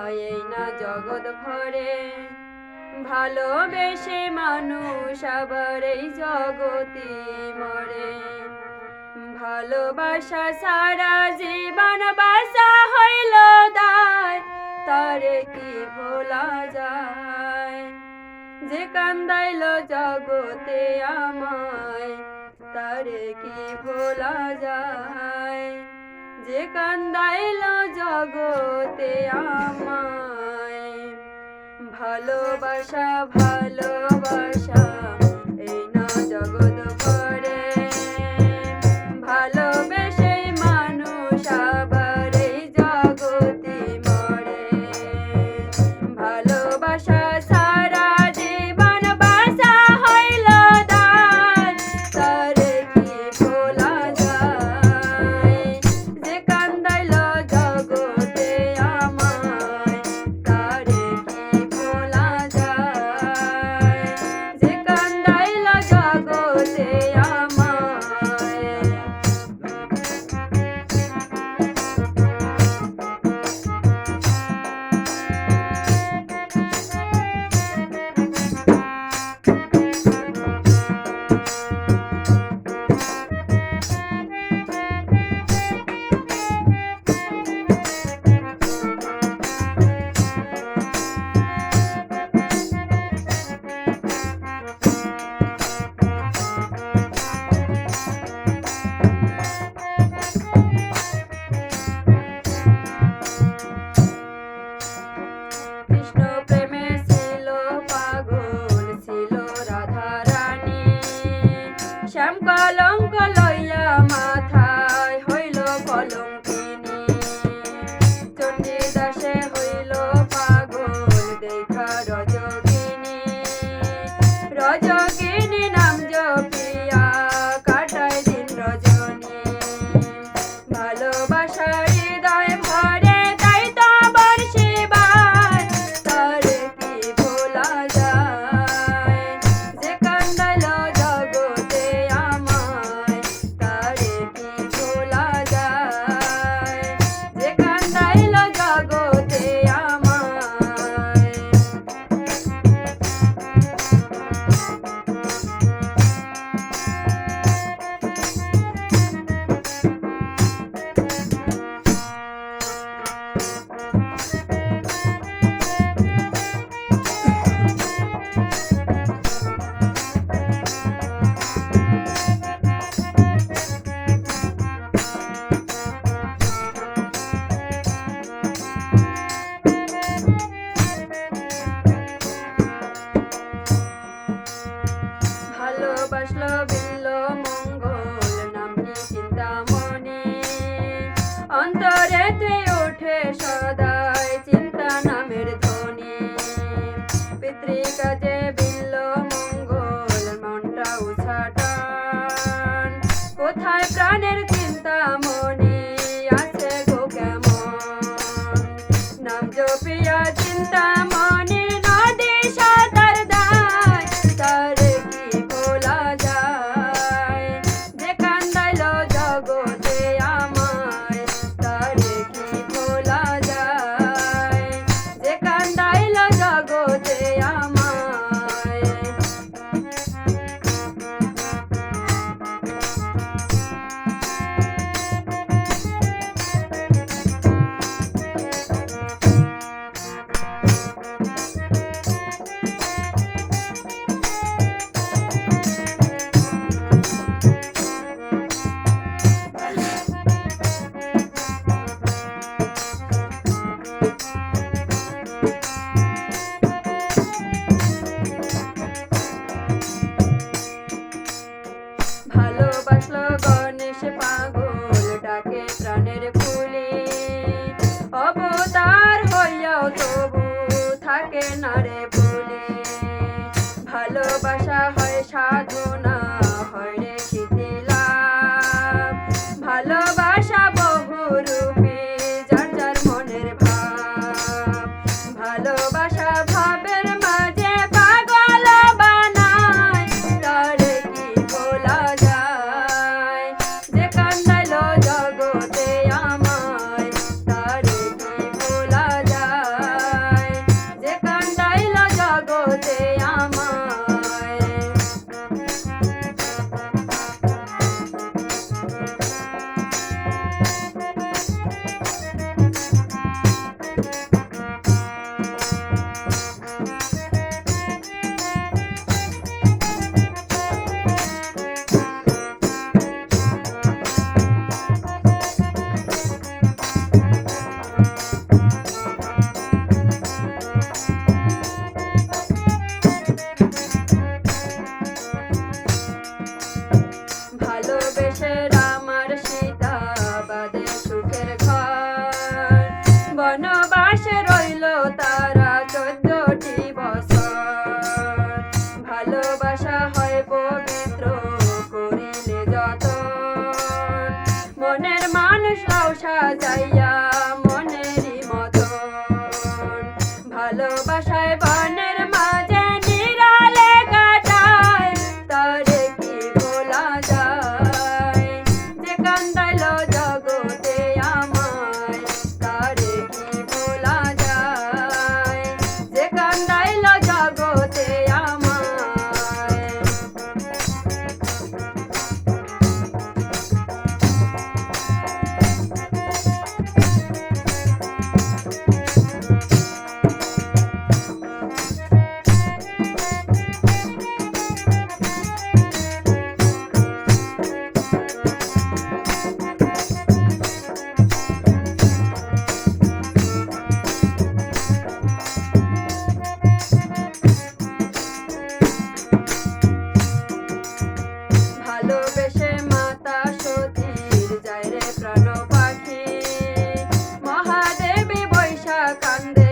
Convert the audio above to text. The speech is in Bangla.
এই না জগৎ ভরে ভালোবেসে মানুষ আবার এই জগতে মরে। ভালোবাসা সারা জীবন বাসা হইল দায়, তারে কি ভোলা যায়? যে কান্দাইল জগতে আমায়, তারে কি ভোলা যায়? যে কান্দাইল জগতে আমায়। ভালোবাসা ভালোবাসা এই না জগৎ ভরে ভালোবেসে মানুষ আবার এই জগতে মরে। ভালোবাসা সারা জীবন বাসা হইল দায়, তারে কি ভোলা যায়? যে কান্দাইল জগতে আমায়, তারে কি ভোলা যায়? যে কান্দাইল জগতে আমায়। কৃষ্ণ প্রেমে ছিল পাগল, ছিল রাধা রানী। শ্যাম কলঙ্ক লইয়া মাথায় হইল কলঙ্কিনী। চণ্ডীদাসে হইল পাগল দেখা রজকিনী। রজকিনী নাম জপিয়া কাটায় দিন রজনী। ভালোবাসা হৃদয় ভরে তাই তো বর্ষিবার, তারে কি ভোলা যায়? যে কান্দাইল জগতে আমায়, তারে কি ভোলা যায়? যে কান্দাইল জগতে আমায়। ভালোবাসলো বিল্ল মঙ্গল নামটি চিন্তামণি। অন্তরেতে ওঠে সদাই চিন্তা নামের ধ্বনি। পিতৃকাজে বিল্ল মঙ্গল মনটা উছাটান। কোথায় প্রাণের চিন্তামণি আছে গো কেমন? নাম জপিয়া চিন্তামণি নদী সাঁতার দেয়, তারে কি ভোলা যায়? যে কান্দাইল জগতে আমায়, তারে কি ভোলা যায়? যে কান্দাইল জগতে আমায়। ভালোবাসলো গণেশ পাগল ডাকে প্রাণের ফুলি। অবতার হইয়াও তবু থাকে না রে ভুলি। ভালোবাসা হয় সাধনা হয় রে শিথিলা। ভালোবাসা বহুরূপী যার যার মনের ভাব। ভালোবাসা ভাবের মাঝে পাগল বানায়, তারে কি ভোলা যায়? যে কান্দাইল জগতে আমায়, তারে কি ভোলা যায়? দেশে রইল তারা 14টি বছর। ভালোবাসা হয় পবিত্র করিলে যতন, মনের মানুষরাও সাজাইয়া মনেরই মতন। ভালোবাসায় বনের মাঝে নিরালে কাটায়, তারে কি ভোলা যায়? যে কান্দাইল জগতে আমায়, তারে কি ভোলা যায়? যে কান্দাইল জগতে আমায়। ভালোবেসে মাতা সতীর যায় রে প্রাণ পাখি, মহাদেবী বৈশা কান্দে